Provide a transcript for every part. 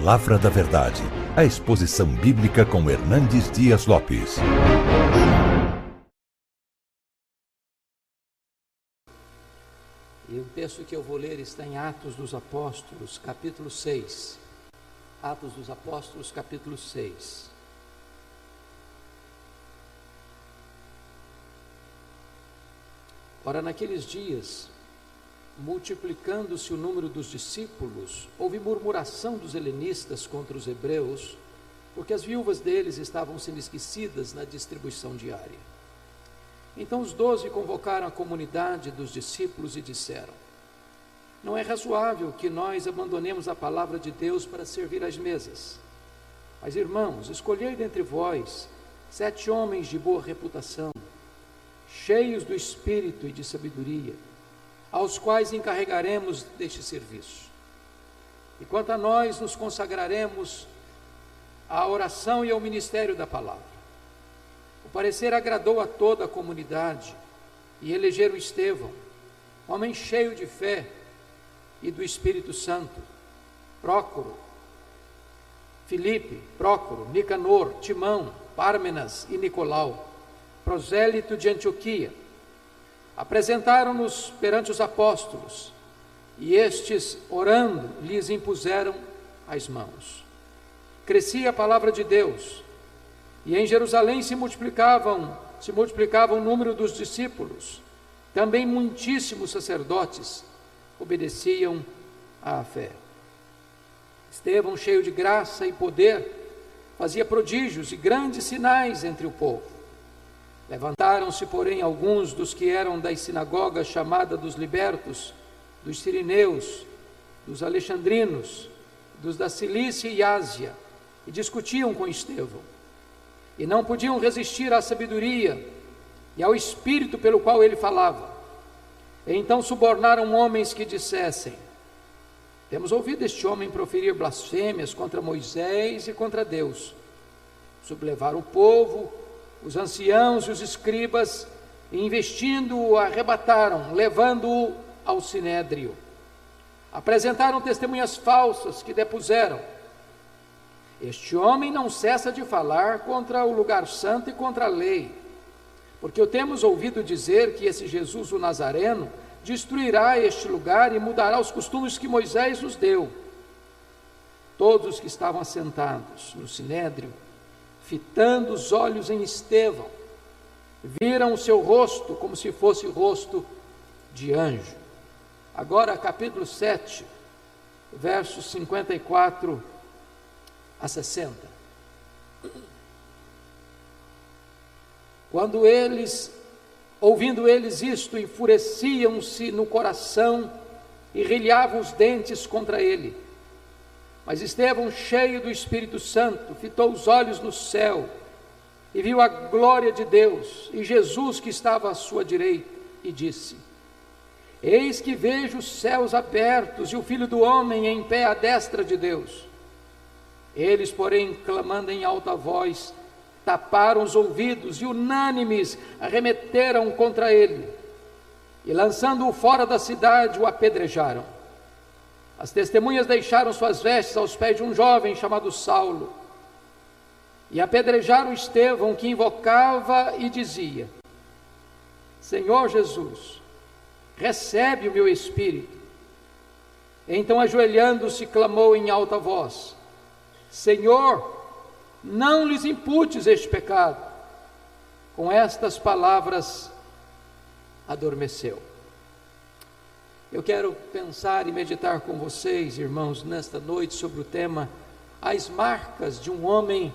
Palavra da Verdade, a exposição bíblica com Hernandes Dias Lopes. E o texto que eu vou ler está em Atos dos Apóstolos, capítulo 6. Atos dos Apóstolos, capítulo 6. Ora, naqueles dias, multiplicando-se o número dos discípulos, houve murmuração dos helenistas contra os hebreus, porque as viúvas deles estavam sendo esquecidas na distribuição diária. Então os 12 convocaram a comunidade dos discípulos e disseram: não é razoável que nós abandonemos a palavra de Deus para servir às mesas. Mas, irmãos, escolhei dentre vós 7 homens de boa reputação, cheios do Espírito e de sabedoria, aos quais encarregaremos deste serviço. E quanto a nós, nos consagraremos à oração e ao ministério da palavra. O parecer agradou a toda a comunidade, e elegeram Estevão, homem cheio de fé e do Espírito Santo, Filipe, Prócoro, Nicanor, Timão, Pármenas e Nicolau, prosélito de Antioquia. Apresentaram-nos perante os apóstolos, e estes, orando, lhes impuseram as mãos. Crescia a palavra de Deus, e em Jerusalém se multiplicava o número dos discípulos. Também muitíssimos sacerdotes obedeciam à fé. Estevão, cheio de graça e poder, fazia prodígios e grandes sinais entre o povo. Levantaram-se, porém, alguns dos que eram das sinagogas chamadas dos libertos, dos sirineus, dos alexandrinos, dos da Cilícia e Ásia, e discutiam com Estevão. E não podiam resistir à sabedoria e ao espírito pelo qual ele falava. E então subornaram homens que dissessem: temos ouvido este homem proferir blasfêmias contra Moisés e contra Deus. Sublevaram o povo, os anciãos e os escribas, e investindo-o, arrebataram, levando-o ao sinédrio. Apresentaram testemunhas falsas que depuseram: este homem não cessa de falar contra o lugar santo e contra a lei, porque o temos ouvido dizer que esse Jesus, o Nazareno, destruirá este lugar e mudará os costumes que Moisés nos deu. Todos os que estavam assentados no sinédrio, fitando os olhos em Estevão, viram o seu rosto como se fosse rosto de anjo. Agora, capítulo 7, versos 54 a 60. Quando eles, ouvindo eles isto, enfureciam-se no coração e rilhavam os dentes contra ele. Mas Estevão, cheio do Espírito Santo, fitou os olhos no céu e viu a glória de Deus e Jesus que estava à sua direita, e disse: eis que vejo os céus abertos e o Filho do Homem em pé à destra de Deus. Eles, porém, clamando em alta voz, taparam os ouvidos e unânimes arremeteram contra ele, e lançando-o fora da cidade, o apedrejaram. As testemunhas deixaram suas vestes aos pés de um jovem chamado Saulo, e apedrejaram Estevão, que invocava e dizia: Senhor Jesus, recebe o meu espírito. Então, ajoelhando-se, clamou em alta voz: Senhor, não lhes imputes este pecado. Com estas palavras, adormeceu. Eu quero pensar e meditar com vocês, irmãos, nesta noite sobre o tema: as marcas de um homem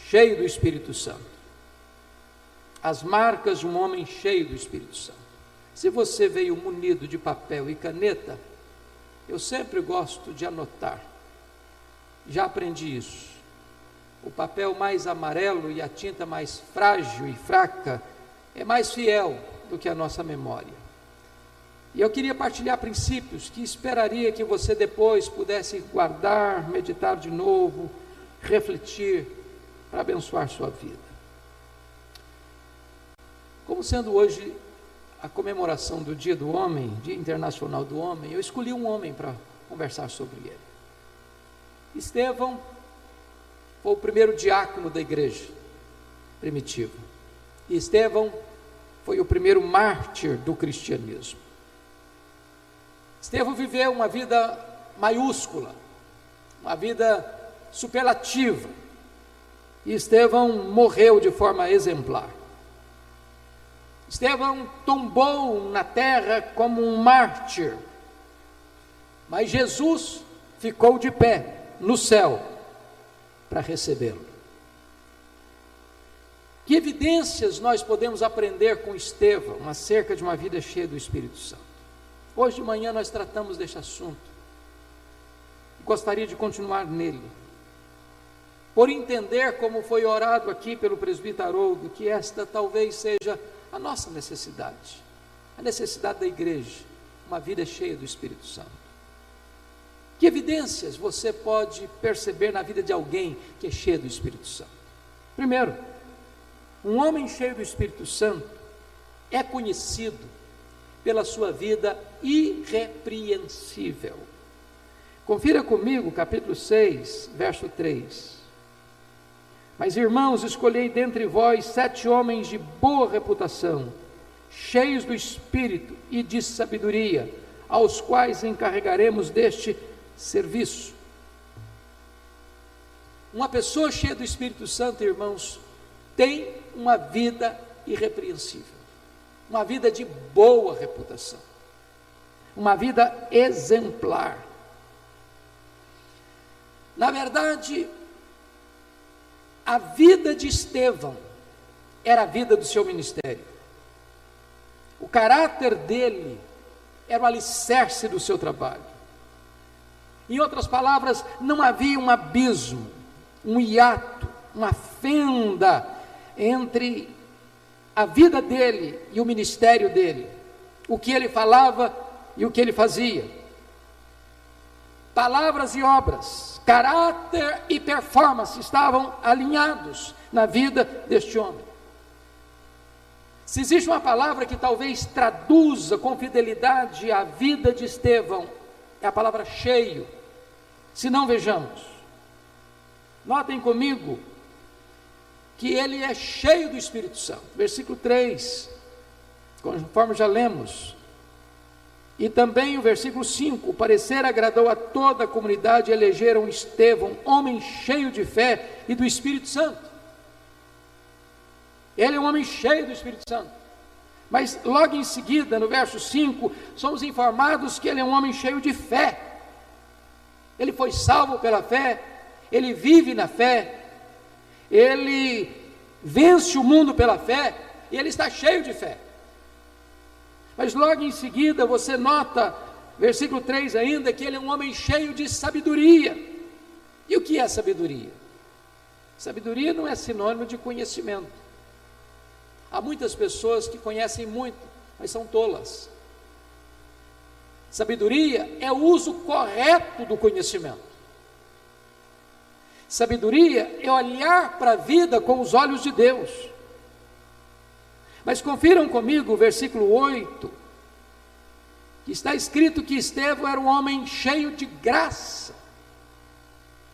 cheio do Espírito Santo. As marcas de um homem cheio do Espírito Santo. Se você veio munido de papel e caneta, eu sempre gosto de anotar. Já aprendi isso. O papel mais amarelo e a tinta mais frágil e fraca é mais fiel do que a nossa memória. E eu queria partilhar princípios que esperaria que você depois pudesse guardar, meditar de novo, refletir, para abençoar sua vida. Como sendo hoje a comemoração do Dia do Homem, Dia Internacional do Homem, eu escolhi um homem para conversar sobre ele. Estevão foi o primeiro diácono da igreja primitiva. E Estevão foi o primeiro mártir do cristianismo. Estevão viveu uma vida maiúscula, uma vida superlativa. E Estevão morreu de forma exemplar. Estevão tombou na terra como um mártir, mas Jesus ficou de pé no céu para recebê-lo. Que evidências nós podemos aprender com Estevão acerca de uma vida cheia do Espírito Santo? Hoje de manhã nós tratamos deste assunto. Gostaria de continuar nele, por entender, como foi orado aqui pelo presbítero Haroldo, que esta talvez seja a nossa necessidade, a necessidade da igreja, uma vida cheia do Espírito Santo. Que evidências você pode perceber na vida de alguém que é cheio do Espírito Santo? Primeiro, um homem cheio do Espírito Santo é conhecido pela sua vida irrepreensível. Confira comigo, capítulo 6, verso 3. Mas, irmãos, escolhei dentre vós 7 homens de boa reputação, cheios do Espírito e de sabedoria, aos quais encarregaremos deste serviço. Uma pessoa cheia do Espírito Santo, irmãos, tem uma vida irrepreensível, uma vida de boa reputação, uma vida exemplar. Na verdade, a vida de Estevão era a vida do seu ministério. O caráter dele era o alicerce do seu trabalho. Em outras palavras, não havia um abismo, um hiato, uma fenda entre a vida dele e o ministério dele, o que ele falava e o que ele fazia. Palavras e obras, caráter e performance estavam alinhados na vida deste homem. Se existe uma palavra que talvez traduza com fidelidade a vida de Estevão, é a palavra cheio. Se não, vejamos. Notem comigo que ele é cheio do Espírito Santo. Versículo 3, conforme já lemos. E também o versículo 5, o parecer agradou a toda a comunidade e elegeram Estevão, homem cheio de fé e do Espírito Santo. Ele é um homem cheio do Espírito Santo. Mas logo em seguida, no verso 5, somos informados que ele é um homem cheio de fé. Ele foi salvo pela fé, ele vive na fé, ele vence o mundo pela fé, e ele está cheio de fé. Mas logo em seguida você nota, versículo 3 ainda, que ele é um homem cheio de sabedoria. E o que é sabedoria? Sabedoria não é sinônimo de conhecimento. Há muitas pessoas que conhecem muito, mas são tolas. Sabedoria é o uso correto do conhecimento. Sabedoria é olhar para a vida com os olhos de Deus. Mas confiram comigo o versículo 8, que está escrito que Estevão era um homem cheio de graça.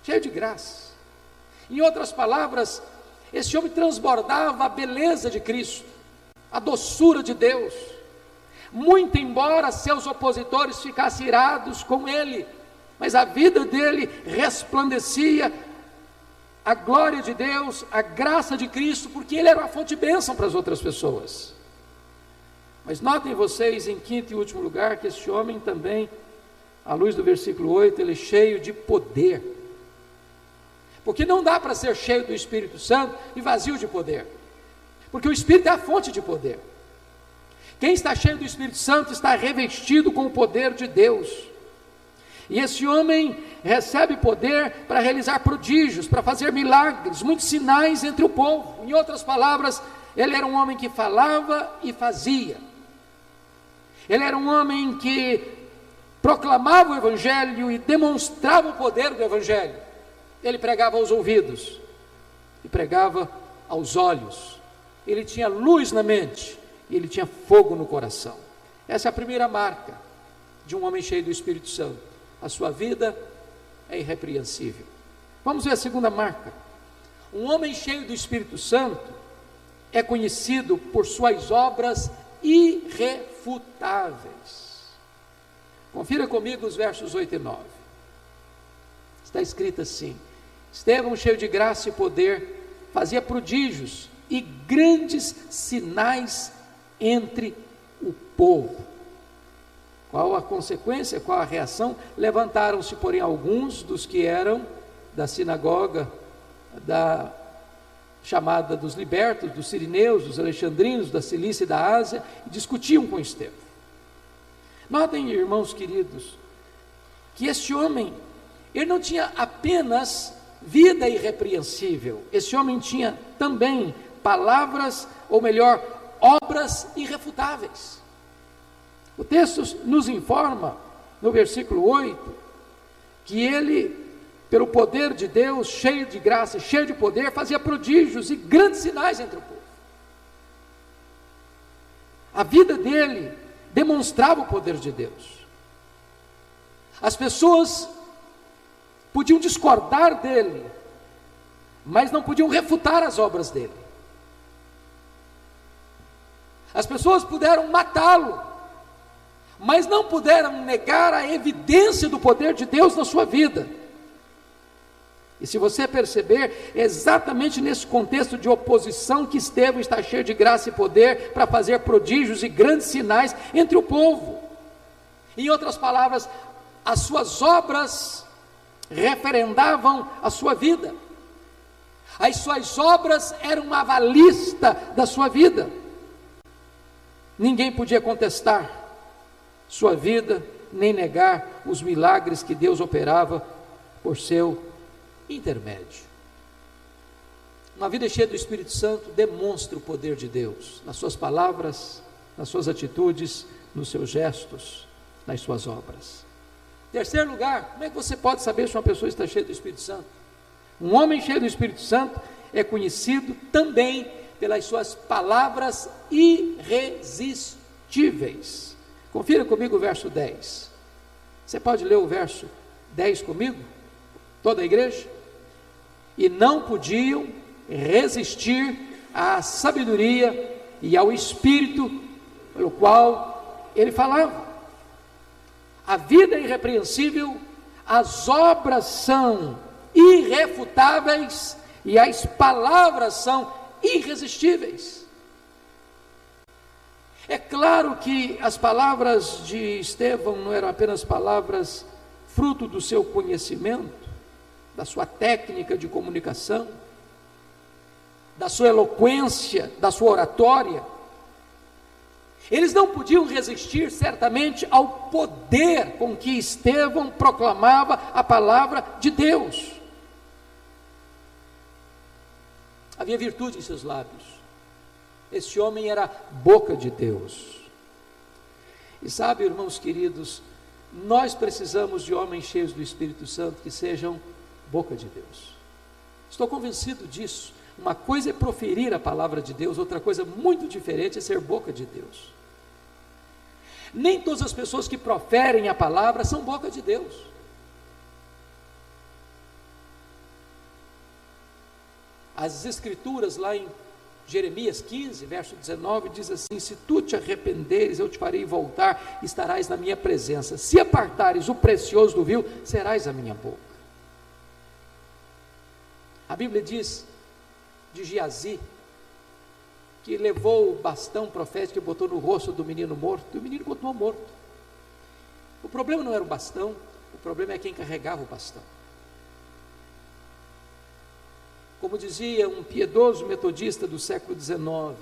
Cheio de graça. Em outras palavras, esse homem transbordava a beleza de Cristo, a doçura de Deus. Muito embora seus opositores ficassem irados com ele, mas a vida dele resplandecia a glória de Deus, a graça de Cristo, porque ele era uma fonte de bênção para as outras pessoas. Mas notem vocês, em quinto e último lugar, que esse homem também, à luz do versículo 8, ele é cheio de poder. Porque não dá para ser cheio do Espírito Santo e vazio de poder, porque o Espírito é a fonte de poder. Quem está cheio do Espírito Santo está revestido com o poder de Deus. E esse homem recebe poder para realizar prodígios, para fazer milagres, muitos sinais entre o povo. Em outras palavras, ele era um homem que falava e fazia. Ele era um homem que proclamava o Evangelho e demonstrava o poder do Evangelho. Ele pregava aos ouvidos e pregava aos olhos. Ele tinha luz na mente e ele tinha fogo no coração. Essa é a primeira marca de um homem cheio do Espírito Santo. A sua vida é irrepreensível. Vamos ver a segunda marca. Um homem cheio do Espírito Santo é conhecido por suas obras irrefutáveis. Confira comigo os versos 8 e 9. Está escrito assim: Estevão, cheio de graça e poder, fazia prodígios e grandes sinais entre o povo. Qual a consequência, qual a reação? Levantaram-se, porém, alguns dos que eram da sinagoga chamada dos libertos, dos sirineus, dos alexandrinos, da Cilícia e da Ásia, e discutiam com Estevão. Notem, irmãos queridos, que este homem, ele não tinha apenas vida irrepreensível, esse homem tinha também palavras, ou melhor, obras irrefutáveis. O texto nos informa, no versículo 8, que ele, pelo poder de Deus, cheio de graça, cheio de poder, fazia prodígios e grandes sinais entre o povo. A vida dele demonstrava o poder de Deus. As pessoas podiam discordar dele, mas não podiam refutar as obras dele. As pessoas puderam matá-lo, mas não puderam negar a evidência do poder de Deus na sua vida. E se você perceber, é exatamente nesse contexto de oposição que Estevão está cheio de graça e poder para fazer prodígios e grandes sinais entre o povo. Em outras palavras, as suas obras referendavam a sua vida. As suas obras eram uma avalista da sua vida. Ninguém podia contestar sua vida, nem negar os milagres que Deus operava por seu intermédio. Uma vida cheia do Espírito Santo demonstra o poder de Deus nas suas palavras, nas suas atitudes, nos seus gestos, nas suas obras. Terceiro lugar, como é que você pode saber se uma pessoa está cheia do Espírito Santo? Um homem cheio do Espírito Santo é conhecido também pelas suas palavras irresistíveis. Confira comigo o verso 10. Você pode ler o verso 10 comigo? Toda a igreja? E não podiam resistir à sabedoria e ao Espírito pelo qual ele falava. A vida é irrepreensível, as obras são irrefutáveis e as palavras são irresistíveis. É claro que as palavras de Estevão não eram apenas palavras fruto do seu conhecimento, da sua técnica de comunicação, da sua eloquência, da sua oratória. Eles não podiam resistir certamente ao poder com que Estevão proclamava a palavra de Deus. Havia virtude em seus lábios. Este homem era boca de Deus. E sabe, irmãos queridos, nós precisamos de homens cheios do Espírito Santo que sejam boca de Deus. Estou convencido disso. Uma coisa é proferir a palavra de Deus, outra coisa muito diferente é ser boca de Deus. Nem todas as pessoas que proferem a palavra são boca de Deus. As escrituras lá em Jeremias 15, verso 19, diz assim: se tu te arrependeres, eu te farei voltar, estarás na minha presença. Se apartares o precioso do vil, serás a minha boca. A Bíblia diz de Geazi, que levou o bastão profético e botou no rosto do menino morto, e o menino continuou morto. O problema não era o bastão, o problema é quem carregava o bastão. Como dizia um piedoso metodista do século XIX,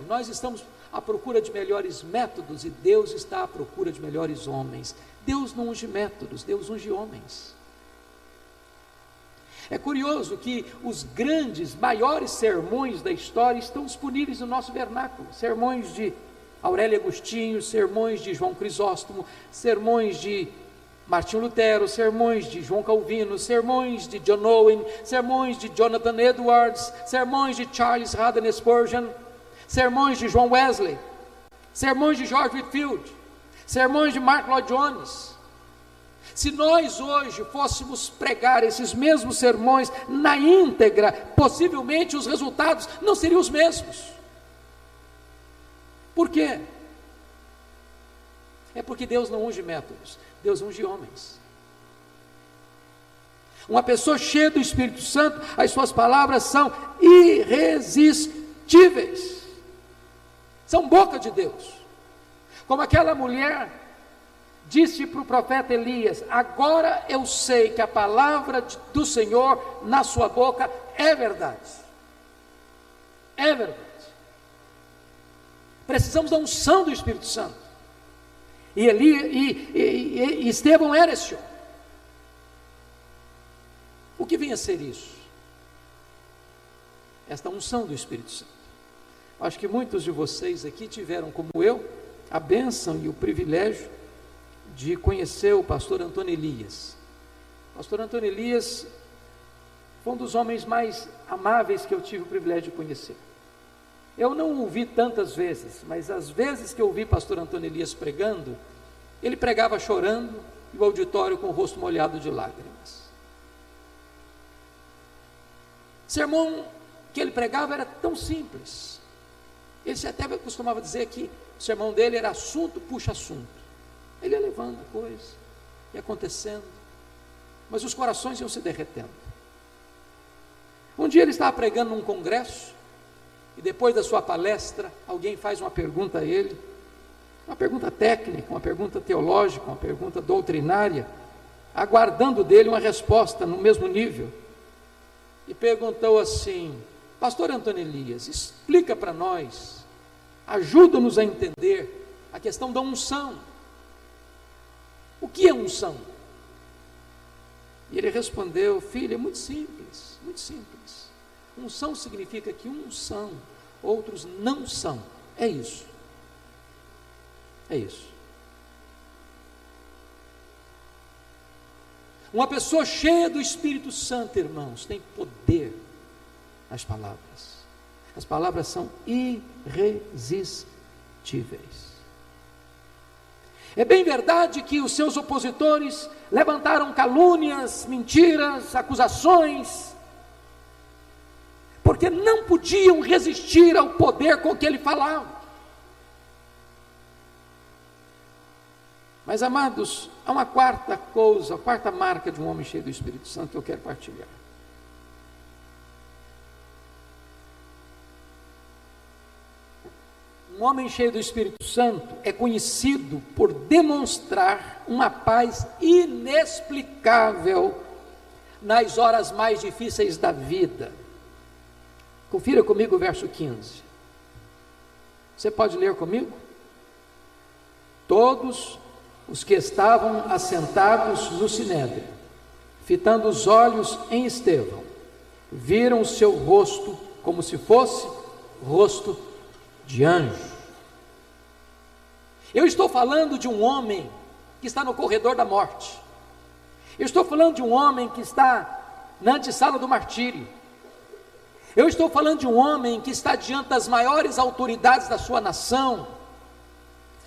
nós estamos à procura de melhores métodos e Deus está à procura de melhores homens. Deus não unge métodos, Deus unge homens. É curioso que os grandes, maiores sermões da história estão disponíveis no nosso vernáculo. Sermões de Aurélio Agostinho, sermões de João Crisóstomo, sermões de Martinho Lutero, sermões de João Calvino, sermões de John Owen, sermões de Jonathan Edwards, sermões de Charles Haddon Spurgeon, sermões de John Wesley, sermões de George Whitefield, sermões de Mark Lloyd Jones. Se nós hoje fôssemos pregar esses mesmos sermões na íntegra, possivelmente os resultados não seriam os mesmos. Por quê? É porque Deus não unge métodos, Deus unge homens. Uma pessoa cheia do Espírito Santo, as suas palavras são irresistíveis, são boca de Deus. Como aquela mulher disse para o profeta Elias: agora eu sei que a palavra do Senhor na sua boca é verdade. É verdade. Precisamos da unção do Espírito Santo. E Estevão era esse homem. O que vem a ser isso? Esta unção do Espírito Santo. Acho que muitos de vocês aqui tiveram, como eu, a bênção e o privilégio de conhecer o pastor Antônio Elias. O pastor Antônio Elias foi um dos homens mais amáveis que eu tive o privilégio de conhecer. Eu não o ouvi tantas vezes, mas as vezes que eu ouvi pastor Antônio Elias pregando, ele pregava chorando e o auditório com o rosto molhado de lágrimas. O sermão que ele pregava era tão simples. Ele até costumava dizer que o sermão dele era assunto puxa assunto. Ele ia levando a coisa, ia acontecendo, mas os corações iam se derretendo. Um dia ele estava pregando num congresso, e depois da sua palestra, alguém faz uma pergunta a ele, uma pergunta técnica, uma pergunta teológica, uma pergunta doutrinária, aguardando dele uma resposta no mesmo nível, e perguntou assim: pastor Antônio Elias, explica para nós, ajuda-nos a entender a questão da unção. O que é unção? E ele respondeu: filho, é muito simples, muito simples. Unção significa que uns são, outros não são. É isso. É isso. Uma pessoa cheia do Espírito Santo, irmãos, tem poder nas palavras. As palavras são irresistíveis. É bem verdade que os seus opositores levantaram calúnias, mentiras, acusações, porque não podiam resistir ao poder com que ele falava. Mas, amados, há uma quarta coisa, a quarta marca de um homem cheio do Espírito Santo que eu quero partilhar. Um homem cheio do Espírito Santo é conhecido por demonstrar uma paz inexplicável nas horas mais difíceis da vida. Confira comigo o verso 15. Você pode ler comigo? Todos os que estavam assentados no sinédrio, fitando os olhos em Estevão, viram o seu rosto como se fosse rosto de anjo. Eu estou falando de um homem que está no corredor da morte. Eu estou falando de um homem que está na antessala do martírio. Eu estou falando de um homem que está diante das maiores autoridades da sua nação,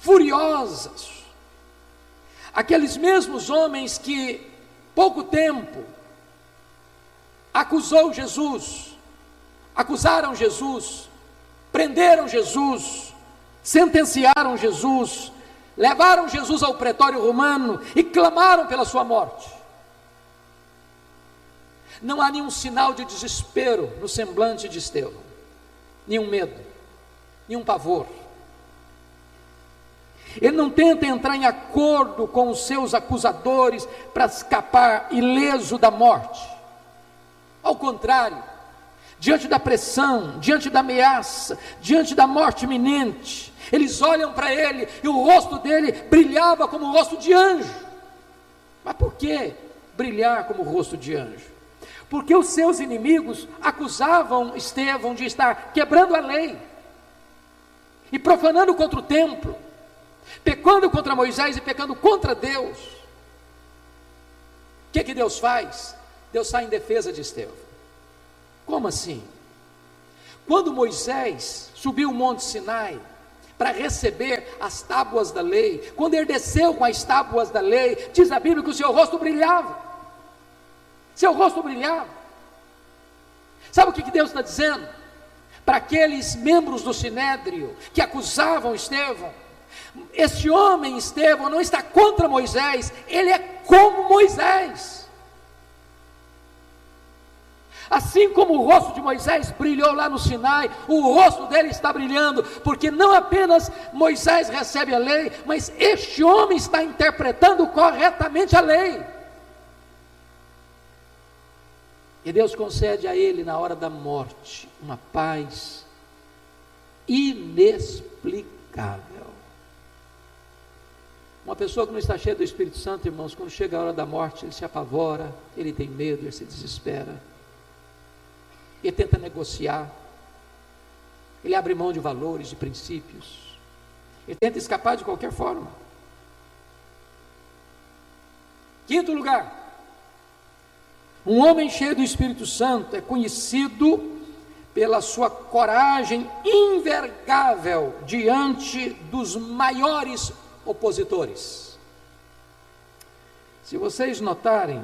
furiosas. Aqueles mesmos homens que, pouco tempo, acusaram Jesus, prenderam Jesus, sentenciaram Jesus, levaram Jesus ao pretório romano e clamaram pela sua morte. Não há nenhum sinal de desespero no semblante de Estevão, nenhum medo, nenhum pavor. Ele não tenta entrar em acordo com os seus acusadores para escapar ileso da morte. Ao contrário, diante da pressão, diante da ameaça, diante da morte iminente, eles olham para ele e o rosto dele brilhava como o rosto de anjo. Mas por que brilhar como o rosto de anjo? Porque os seus inimigos acusavam Estevão de estar quebrando a lei e profanando contra o templo, pecando contra Moisés e pecando contra Deus. O que Deus faz? Deus sai em defesa de Estevão. Como assim? Quando Moisés subiu o monte Sinai para receber as tábuas da lei. Quando ele desceu com as tábuas da lei, diz a Bíblia que o seu rosto brilhava. Seu rosto brilhava. Sabe o que Deus está dizendo? Para aqueles membros do Sinédrio que acusavam Estevão: este homem Estevão não está contra Moisés, ele é como Moisés. Assim como o rosto de Moisés brilhou lá no Sinai, o rosto dele está brilhando, porque não apenas Moisés recebe a lei, mas este homem está interpretando corretamente a lei. E Deus concede a ele, na hora da morte, uma paz inexplicável. Uma pessoa que não está cheia do Espírito Santo, irmãos, quando chega a hora da morte, ele se apavora, ele tem medo, ele se desespera, ele tenta negociar, ele abre mão de valores, de princípios, ele tenta escapar de qualquer forma. Quinto lugar, um homem cheio do Espírito Santo é conhecido pela sua coragem invergável diante dos maiores opositores. Se vocês notarem,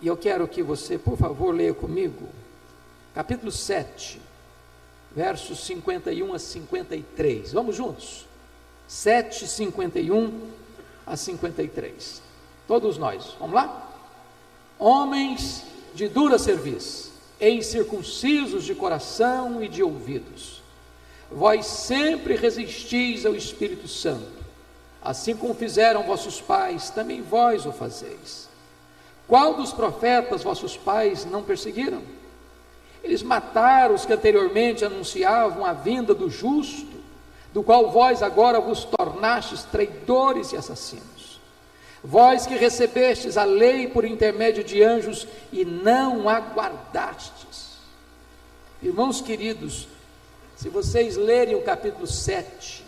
e eu quero que você, por favor, leia comigo, capítulo 7, versos 51 a 53, vamos juntos? 7, 51 a 53, todos nós, vamos lá? Homens de dura cerviz, incircuncisos de coração e de ouvidos, vós sempre resistis ao Espírito Santo, assim como fizeram vossos pais, também vós o fazeis. Qual dos profetas vossos pais não perseguiram? Eles mataram os que anteriormente anunciavam a vinda do justo, do qual vós agora vos tornastes traidores e assassinos. Vós que recebestes a lei por intermédio de anjos e não a guardastes. Irmãos queridos, se vocês lerem o capítulo 7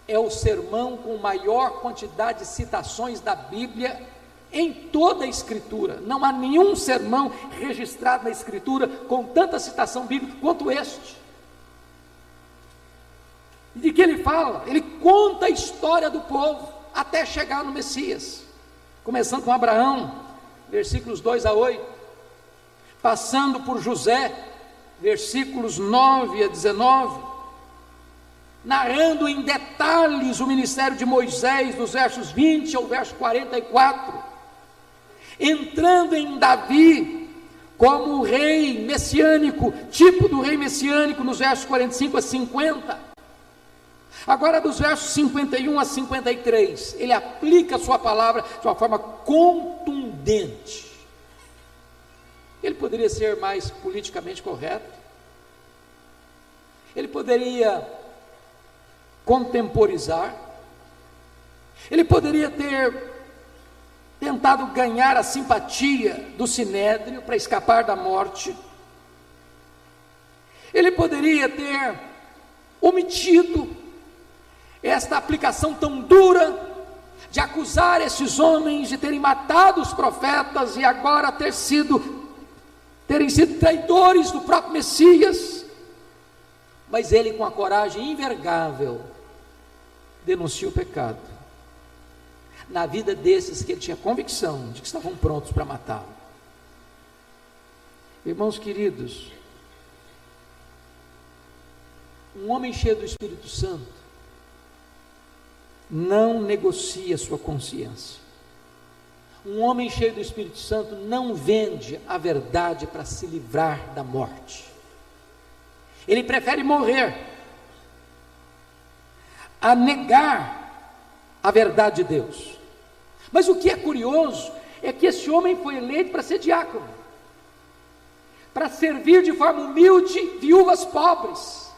é o sermão com maior quantidade de citações da Bíblia em toda a Escritura. Não há nenhum sermão registrado na Escritura com tanta citação bíblica quanto este. E de que ele fala? Ele conta a história do povo até chegar no Messias, começando com Abraão, versículos 2 a 8, passando por José, versículos 9 a 19, narrando em detalhes o ministério de Moisés, dos versos 20 ao verso 44, entrando em Davi como o rei messiânico, tipo do rei messiânico, nos versos 45 a 50. Agora, dos versos 51 a 53, ele aplica a sua palavra de uma forma contundente. Ele poderia ser mais politicamente correto, ele poderia contemporizar, ele poderia ter tentado ganhar a simpatia do Sinédrio para escapar da morte, ele poderia ter omitido esta aplicação tão dura de acusar esses homens de terem matado os profetas e agora terem sido traidores do próprio Messias, mas ele, com a coragem invergável, denuncia o pecado na vida desses que ele tinha convicção de que estavam prontos para matá-lo. Irmãos queridos, um homem cheio do Espírito Santo não negocia sua consciência. Um homem cheio do Espírito Santo não vende a verdade para se livrar da morte. Ele prefere morrer a negar a verdade de Deus. Mas o que é curioso é que esse homem foi eleito para ser diácono, para servir de forma humilde viúvas pobres.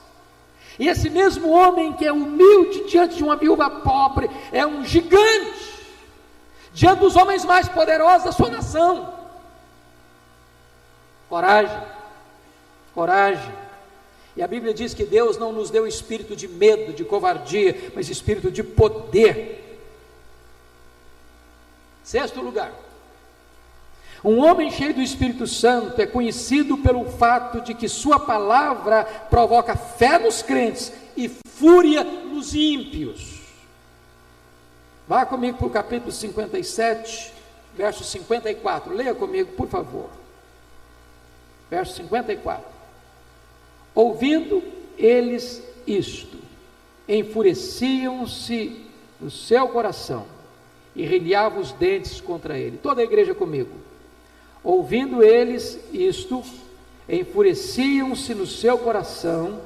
E esse mesmo homem que é humilde diante de uma viúva pobre, é um gigante diante dos homens mais poderosos da sua nação. Coragem, coragem. E a Bíblia diz que Deus não nos deu espírito de medo, de covardia, mas espírito de poder. Sexto lugar, Um homem cheio do Espírito Santo é conhecido pelo fato de que sua palavra provoca fé nos crentes e fúria nos ímpios. Vá comigo para o capítulo 57, verso 54. Leia comigo, por favor. Verso 54. Ouvindo eles isto, enfureciam-se no seu coração e rilhavam os dentes contra ele. Toda a igreja comigo. Ouvindo eles isto, enfureciam-se no seu coração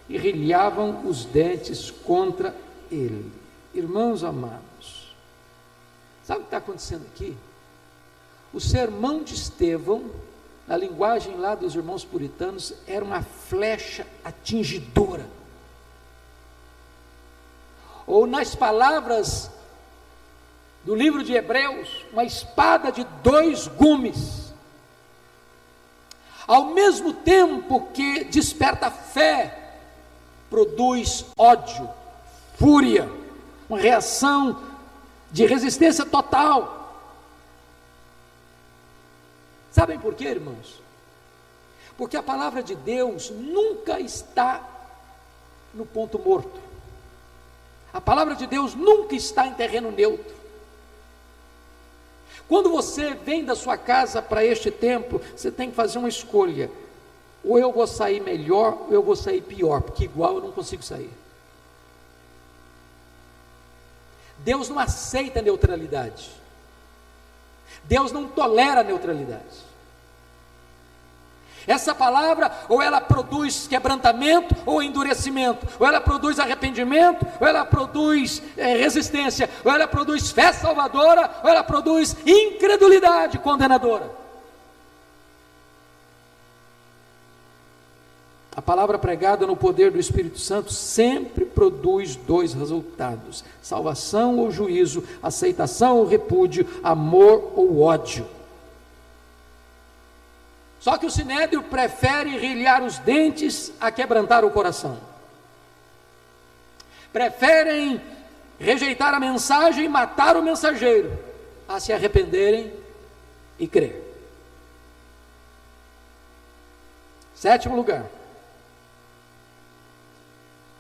e rilhavam os dentes contra ele. Irmãos amados, sabe o que está acontecendo aqui? O sermão de Estevão, na linguagem lá dos irmãos puritanos, era uma flecha atingidora. Ou nas palavras do livro de Hebreus, uma espada de 2 gumes. Ao mesmo tempo que desperta fé, produz ódio, fúria, uma reação de resistência total. Sabem por quê, irmãos? Porque a palavra de Deus nunca está no ponto morto. A palavra de Deus nunca está em terreno neutro. Quando você vem da sua casa para este templo, você tem que fazer uma escolha: ou eu vou sair melhor, ou eu vou sair pior, porque igual eu não consigo sair. Deus não aceita neutralidade. Deus não tolera neutralidade. Essa palavra, ou ela produz quebrantamento ou endurecimento, ou ela produz arrependimento, ou ela produz resistência, ou ela produz fé salvadora, ou ela produz incredulidade condenadora. A palavra pregada no poder do Espírito Santo sempre produz 2 resultados: salvação ou juízo, aceitação ou repúdio, amor ou ódio. Só que o sinédrio prefere rilhar os dentes a quebrantar o coração. Preferem rejeitar a mensagem e matar o mensageiro, a se arrependerem e crer. 7º lugar.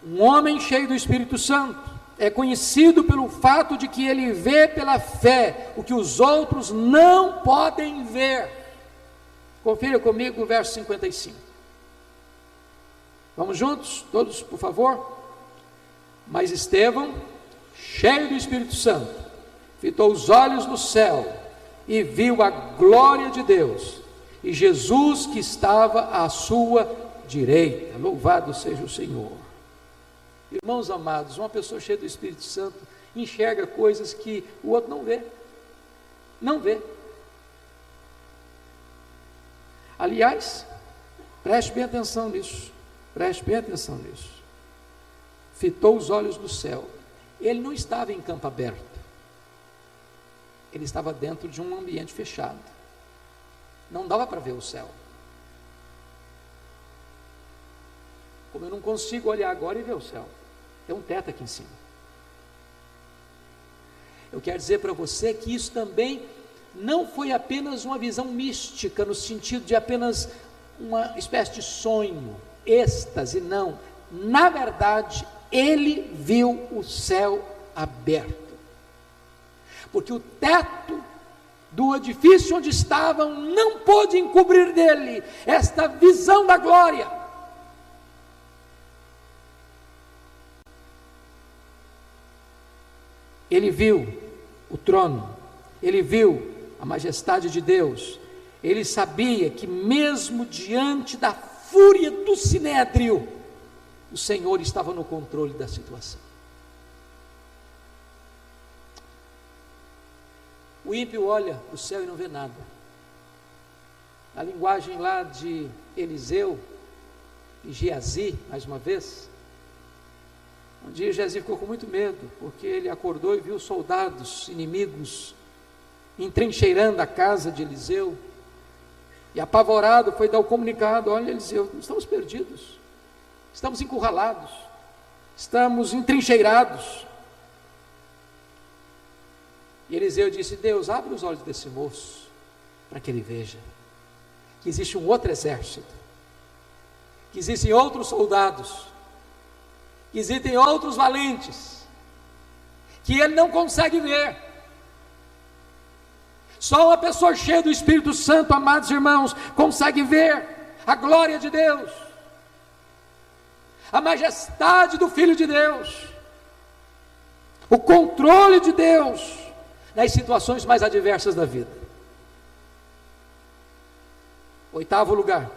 Um homem cheio do Espírito Santo é conhecido pelo fato de que ele vê pela fé o que os outros não podem ver. Confira comigo o verso 55. Vamos juntos? Todos, por favor? Mas Estevão, cheio do Espírito Santo, fitou os olhos no céu e viu a glória de Deus e Jesus que estava à sua direita. Louvado seja o Senhor. Irmãos amados, uma pessoa cheia do Espírito Santo enxerga coisas que o outro não vê. Não vê. Aliás, preste bem atenção nisso. Preste bem atenção nisso. Fitou os olhos no céu. Ele não estava em campo aberto. Ele estava dentro de um ambiente fechado. Não dava para ver o céu. Como eu não consigo olhar agora e ver o céu. Tem um teto aqui em cima. Eu quero dizer para você que isso também não foi apenas uma visão mística, no sentido de apenas uma espécie de sonho, êxtase, não. Na verdade, ele viu o céu aberto. Porque o teto do edifício onde estavam não pôde encobrir dele esta visão da glória. Ele viu o trono, ele viu a majestade de Deus. Ele sabia que mesmo diante da fúria do sinédrio, o Senhor estava no controle da situação. O ímpio olha para o céu e não vê nada. A linguagem lá de Eliseu e Geazi, mais uma vez. Um dia Geazi ficou com muito medo, porque ele acordou e viu soldados inimigos entrincheirando a casa de Eliseu, e apavorado foi dar o comunicado: olha, Eliseu, estamos perdidos, estamos encurralados, estamos entrincheirados. E Eliseu disse: Deus, abre os olhos desse moço, para que ele veja que existe um outro exército, que existem outros soldados, que existem outros valentes, que ele não consegue ver. Só uma pessoa cheia do Espírito Santo, amados irmãos, consegue ver a glória de Deus, a majestade do Filho de Deus, o controle de Deus nas situações mais adversas da vida. Oitavo lugar,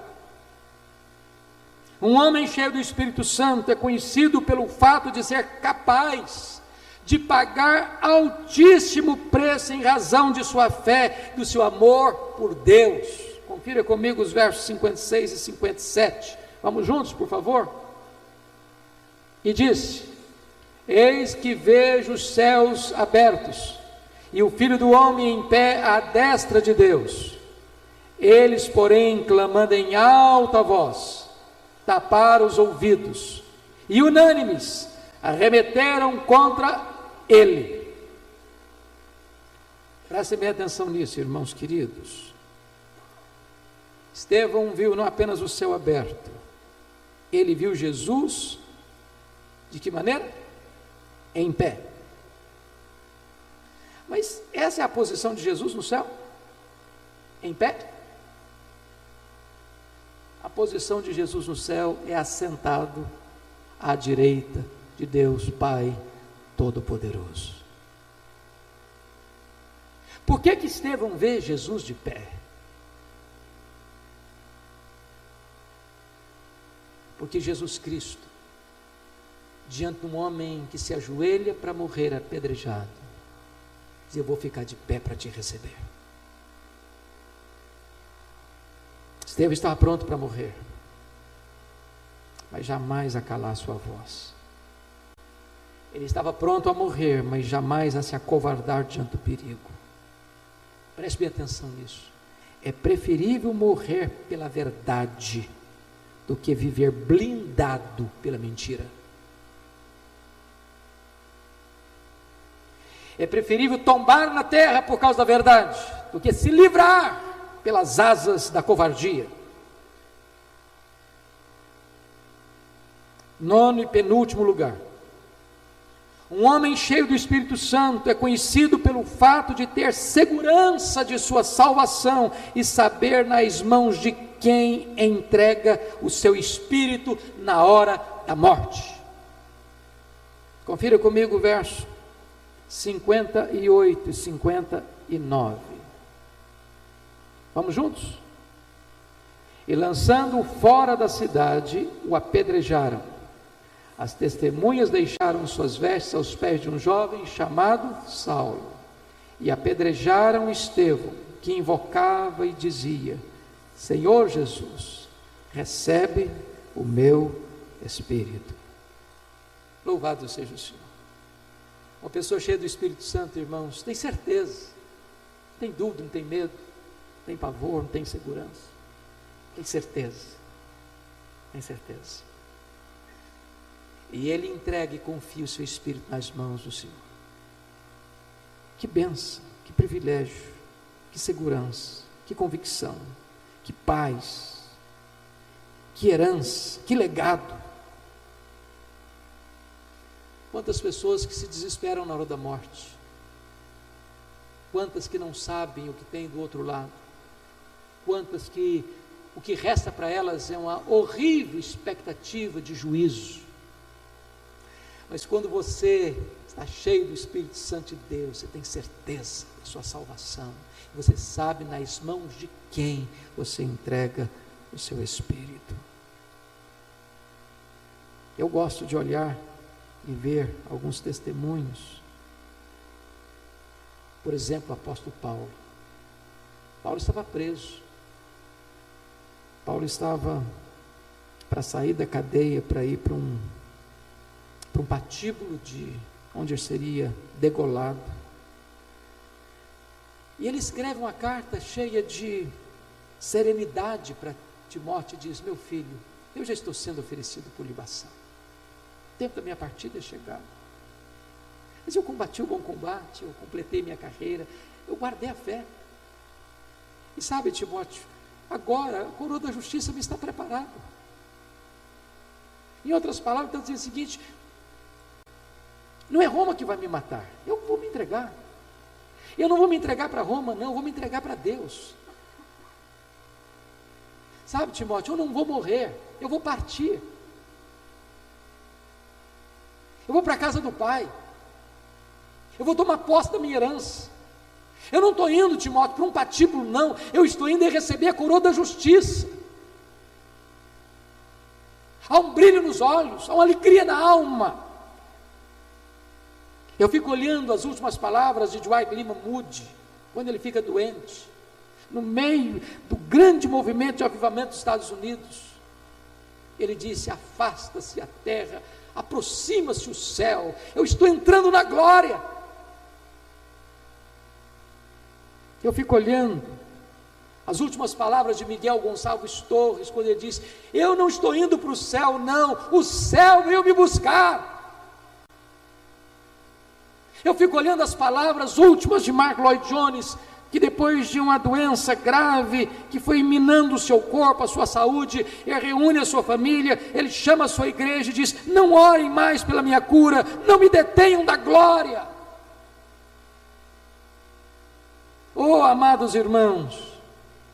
um homem cheio do Espírito Santo é conhecido pelo fato de ser capaz de pagar altíssimo preço em razão de sua fé, do seu amor por Deus. Confira comigo os versos 56 e 57, vamos juntos, por favor? E disse: eis que vejo os céus abertos, e o Filho do Homem em pé à destra de Deus. Eles, porém, clamando em alta voz, taparam os ouvidos, e unânimes arremeteram contra ele. Prestem bem atenção nisso, irmãos queridos. Estevão viu não apenas o céu aberto, ele viu Jesus, de que maneira? Em pé. Mas essa é a posição de Jesus no céu? Em pé? A posição de Jesus no céu é assentado à direita de Deus Pai Todo-Poderoso. Por que que Estevão vê Jesus de pé? Porque Jesus Cristo, diante de um homem que se ajoelha para morrer apedrejado, diz: eu vou ficar de pé para te receber. Estevão estava pronto para morrer, mas jamais a calar sua voz. Ele estava pronto a morrer, mas jamais a se acovardar diante do perigo. Preste bem atenção nisso. É preferível morrer pela verdade do que viver blindado pela mentira. É preferível tombar na terra por causa da verdade do que se livrar pelas asas da covardia. Nono e penúltimo lugar, um homem cheio do Espírito Santo é conhecido pelo fato de ter segurança de sua salvação e saber nas mãos de quem entrega o seu espírito na hora da morte. Confira comigo o verso 58 e 59. Vamos juntos? E lançando-o fora da cidade, o apedrejaram. As testemunhas deixaram suas vestes aos pés de um jovem chamado Saulo, e apedrejaram Estevão, que invocava e dizia: Senhor Jesus, recebe o meu espírito. Louvado seja o Senhor. Uma pessoa cheia do Espírito Santo, irmãos, tem certeza, não tem dúvida, não tem medo, não tem pavor, não tem insegurança, tem certeza, tem certeza. E ele entrega e confia o seu espírito nas mãos do Senhor. Que bênção, que privilégio, que segurança, que convicção, que paz, que herança, que legado. Quantas pessoas que se desesperam na hora da morte, quantas que não sabem o que tem do outro lado, quantas que o que resta para elas é uma horrível expectativa de juízo. Mas quando você está cheio do Espírito Santo de Deus, você tem certeza da sua salvação, você sabe nas mãos de quem você entrega o seu espírito. Eu gosto de olhar e ver alguns testemunhos. Por exemplo, o apóstolo Paulo. Paulo estava preso. Paulo estava para sair da cadeia, para ir para um patíbulo onde ele seria degolado. E ele escreve uma carta cheia de serenidade para Timóteo e diz: meu filho, eu já estou sendo oferecido por libação, o tempo da minha partida é chegado, mas eu combati o bom combate, eu completei minha carreira, eu guardei a fé, E sabe, Timóteo, agora a coroa da justiça me está preparada. Em outras palavras, está dizendo o seguinte: não é Roma que vai me matar, eu vou me entregar. Eu não vou me entregar para Roma, não, eu vou me entregar para Deus. Sabe, Timóteo, eu não vou morrer, eu vou partir. Eu vou para a casa do Pai. Eu vou tomar posse da minha herança. Eu não estou indo, Timóteo, para um patíbulo, não. Eu estou indo receber a coroa da justiça. Há um brilho nos olhos, há uma alegria na alma. Eu fico olhando as últimas palavras de Dwight Lyman Moody, quando ele fica doente, no meio do grande movimento de avivamento dos Estados Unidos. Ele disse: afasta-se a terra, aproxima-se o céu, eu estou entrando na glória. Eu fico olhando as últimas palavras de Miguel Gonçalves Torres, quando ele diz: eu não estou indo para o céu, não, o céu veio me buscar. Eu fico olhando as palavras últimas de Mark Lloyd Jones, que depois de uma doença grave, que foi minando o seu corpo, a sua saúde, ele reúne a sua família, ele chama a sua igreja e diz: não orem mais pela minha cura, não me detenham da glória. Oh, amados irmãos,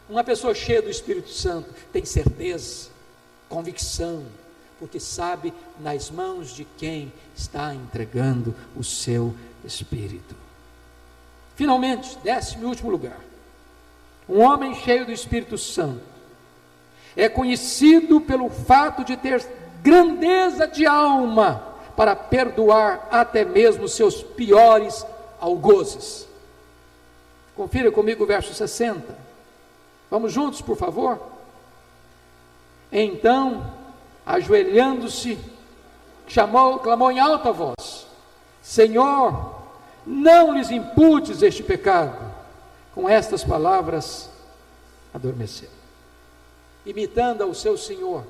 uma pessoa cheia do Espírito Santo tem certeza, convicção, porque sabe nas mãos de quem está entregando o seu Espírito. Finalmente, 10º e último lugar, um homem cheio do Espírito Santo é conhecido pelo fato de ter grandeza de alma para perdoar até mesmo seus piores algozes. Confira comigo o verso 60. Vamos juntos, por favor? Então, ajoelhando-se, clamou em alta voz: Senhor, não lhes imputes este pecado. Com estas palavras, adormeceu. Imitando ao seu Senhor,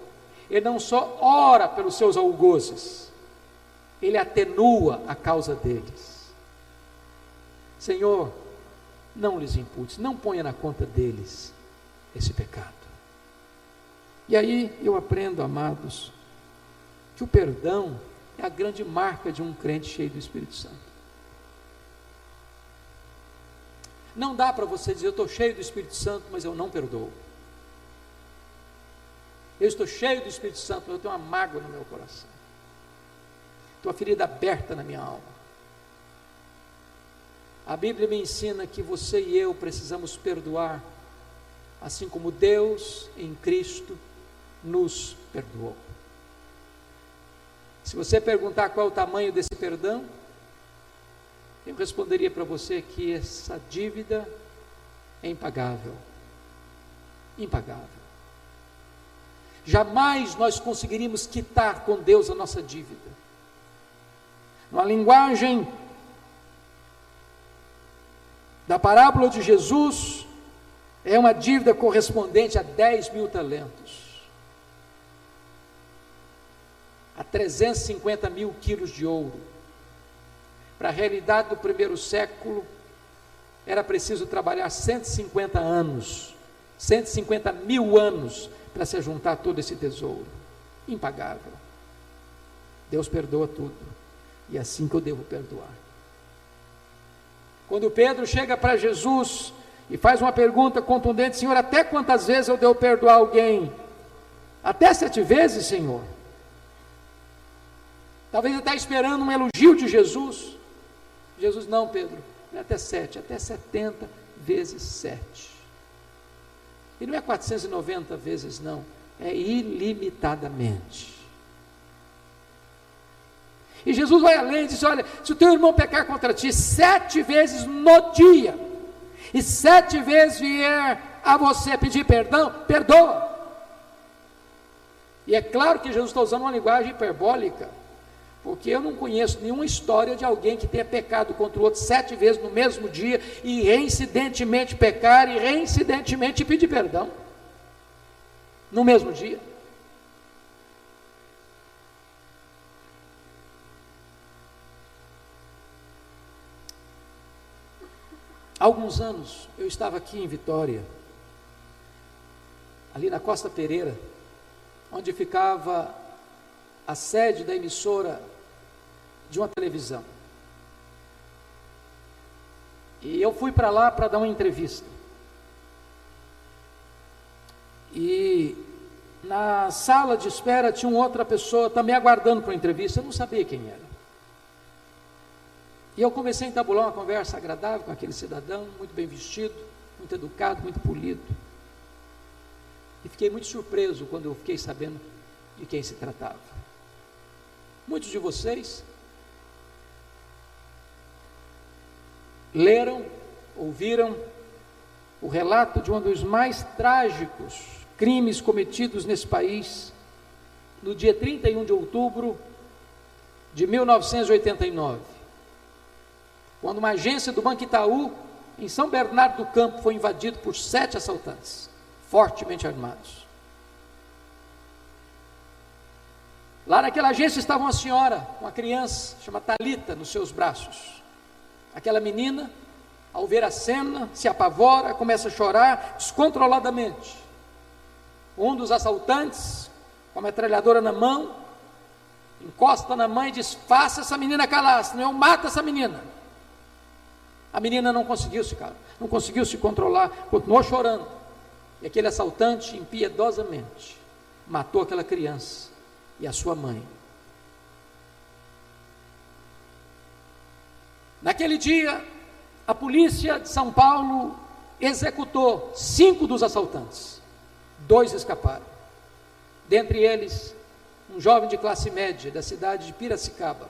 ele não só ora pelos seus algozes, ele atenua a causa deles. Senhor, não lhes imputes, não ponha na conta deles esse pecado. E aí eu aprendo, amados, que o perdão é a grande marca de um crente cheio do Espírito Santo. Não dá para você dizer: eu estou cheio do Espírito Santo, mas eu não perdoo. Eu estou cheio do Espírito Santo, mas eu tenho uma mágoa no meu coração, estou a ferida aberta na minha alma. A Bíblia me ensina que você e eu precisamos perdoar, assim como Deus em Cristo nos perdoou. Se você perguntar qual é o tamanho desse perdão, eu responderia para você que essa dívida é impagável. Impagável. Jamais nós conseguiríamos quitar com Deus a nossa dívida. Numa linguagem da parábola de Jesus, é uma dívida correspondente a 10.000 talentos, a 350 mil quilos de ouro. Para a realidade do primeiro século, era preciso trabalhar 150 anos, 150 mil anos, para se juntar todo esse tesouro. Impagável. Deus perdoa tudo, e é assim que eu devo perdoar. Quando Pedro chega para Jesus e faz uma pergunta contundente: Senhor, até quantas vezes eu devo perdoar alguém? Até 7 vezes, Senhor? Talvez ele está esperando um elogio de Jesus. Jesus: não, Pedro, não é até 7, até 70 vezes 7. E não é 490 vezes, não, é ilimitadamente. E Jesus vai além e diz: olha, se o teu irmão pecar contra ti 7 vezes no dia, e 7 vezes vier a você pedir perdão, perdoa. E é claro que Jesus está usando uma linguagem hiperbólica, porque eu não conheço nenhuma história de alguém que tenha pecado contra o outro 7 vezes no mesmo dia, e reincidentemente pecar, e reincidentemente pedir perdão, no mesmo dia. Há alguns anos, eu estava aqui em Vitória, ali na Costa Pereira, onde ficava a sede da emissora de uma televisão. E eu fui para lá para dar uma entrevista. E na sala de espera tinha uma outra pessoa também aguardando para uma entrevista, eu não sabia quem era. E eu comecei a entabular uma conversa agradável com aquele cidadão, muito bem vestido, muito educado, muito polido. E fiquei muito surpreso quando eu fiquei sabendo de quem se tratava. Muitos de vocês leram, ouviram o relato de um dos mais trágicos crimes cometidos nesse país, no dia 31 de outubro de 1989, quando uma agência do Banco Itaú, em São Bernardo do Campo, foi invadido por 7 assaltantes, fortemente armados. Lá naquela agência estava uma senhora, uma criança, chamada Thalita, nos seus braços. Aquela menina, ao ver a cena, se apavora, começa a chorar descontroladamente. Um dos assaltantes, com a metralhadora na mão, encosta na mãe e diz: faça essa menina calar, senão eu mato essa menina. A menina não conseguiu se calar, não conseguiu se controlar, continuou chorando. E aquele assaltante, impiedosamente, matou aquela criança e a sua mãe. Naquele dia, a polícia de São Paulo executou 5 dos assaltantes. 2 escaparam. Dentre eles, um jovem de classe média da cidade de Piracicaba,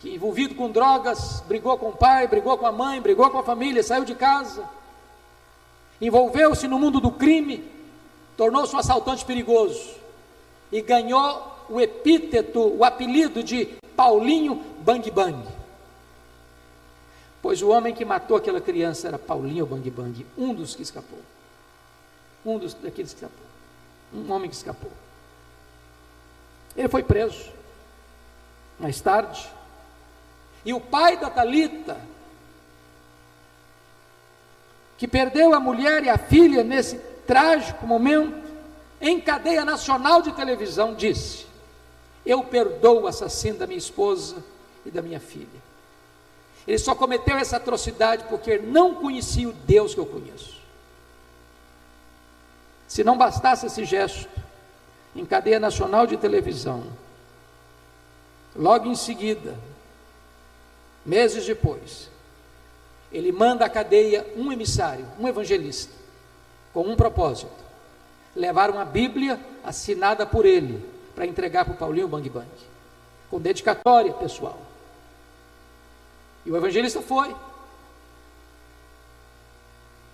que, envolvido com drogas, brigou com o pai, brigou com a mãe, brigou com a família, saiu de casa, envolveu-se no mundo do crime, tornou-se um assaltante perigoso e ganhou o epíteto, o apelido de Paulinho Bang Bang, pois o homem que matou aquela criança era Paulinho Bang Bang, um dos que escapou, daqueles que escapou, um homem que escapou. Ele foi preso mais tarde, e o pai da Thalita, que perdeu a mulher e a filha nesse trágico momento, em cadeia nacional de televisão, disse: eu perdoo o assassino da minha esposa e da minha filha. Ele só cometeu essa atrocidade porque não conhecia o Deus que eu conheço. Se não bastasse esse gesto, em cadeia nacional de televisão, logo em seguida, meses depois, ele manda à cadeia um emissário, um evangelista, com um propósito: levar uma Bíblia assinada por ele, para entregar para o Paulinho Bang Bang, com dedicatória pessoal. E o evangelista foi,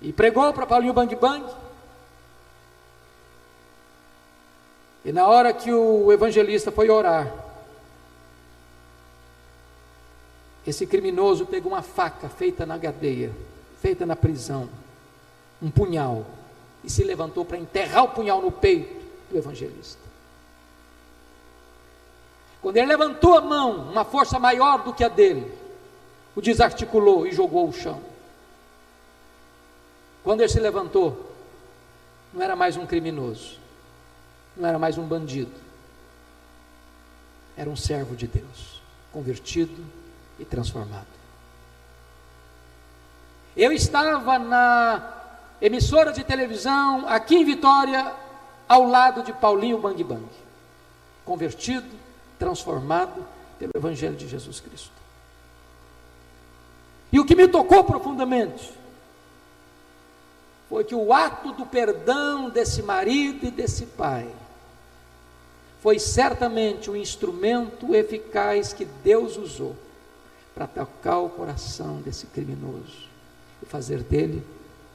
e pregou para Paulinho Bang Bang, e na hora que o evangelista foi orar, esse criminoso pegou uma faca feita na cadeia, feita na prisão, um punhal, e se levantou para enterrar o punhal no peito do evangelista. Quando ele levantou a mão, uma força maior do que a dele o desarticulou e jogou ao chão. Quando ele se levantou, não era mais um criminoso, não era mais um bandido, era um servo de Deus, convertido e transformado. Eu estava na emissora de televisão aqui em Vitória, ao lado de Paulinho Bang Bang, convertido, transformado pelo Evangelho de Jesus Cristo. E o que me tocou profundamente foi que o ato do perdão desse marido e desse pai foi certamente um instrumento eficaz que Deus usou para tocar o coração desse criminoso e fazer dele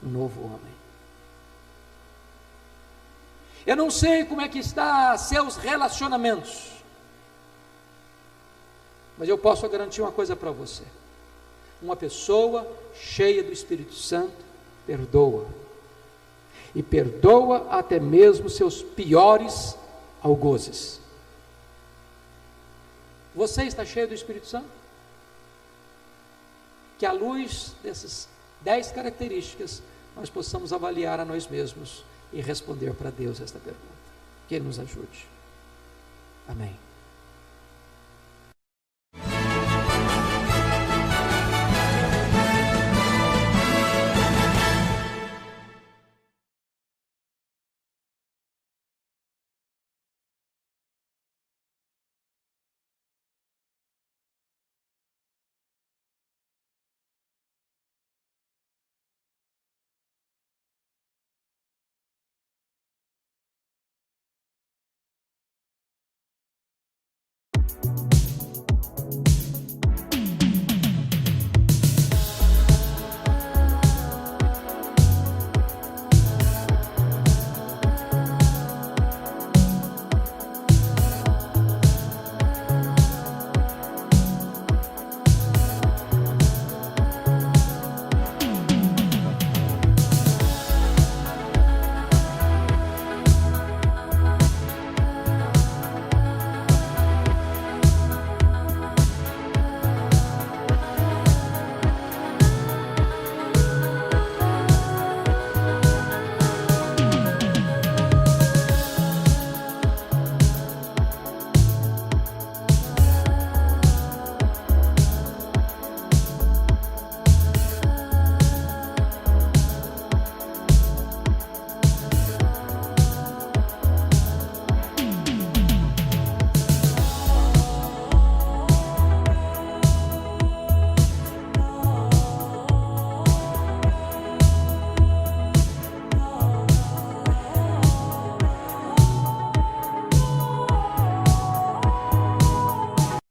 um novo homem. Eu não sei como é que está seus relacionamentos, mas eu posso garantir uma coisa para você: uma pessoa cheia do Espírito Santo perdoa, e perdoa até mesmo seus piores algozes. Você está cheio do Espírito Santo? Que à luz dessas 10 características nós possamos avaliar a nós mesmos e responder para Deus esta pergunta. Que Ele nos ajude. Amém.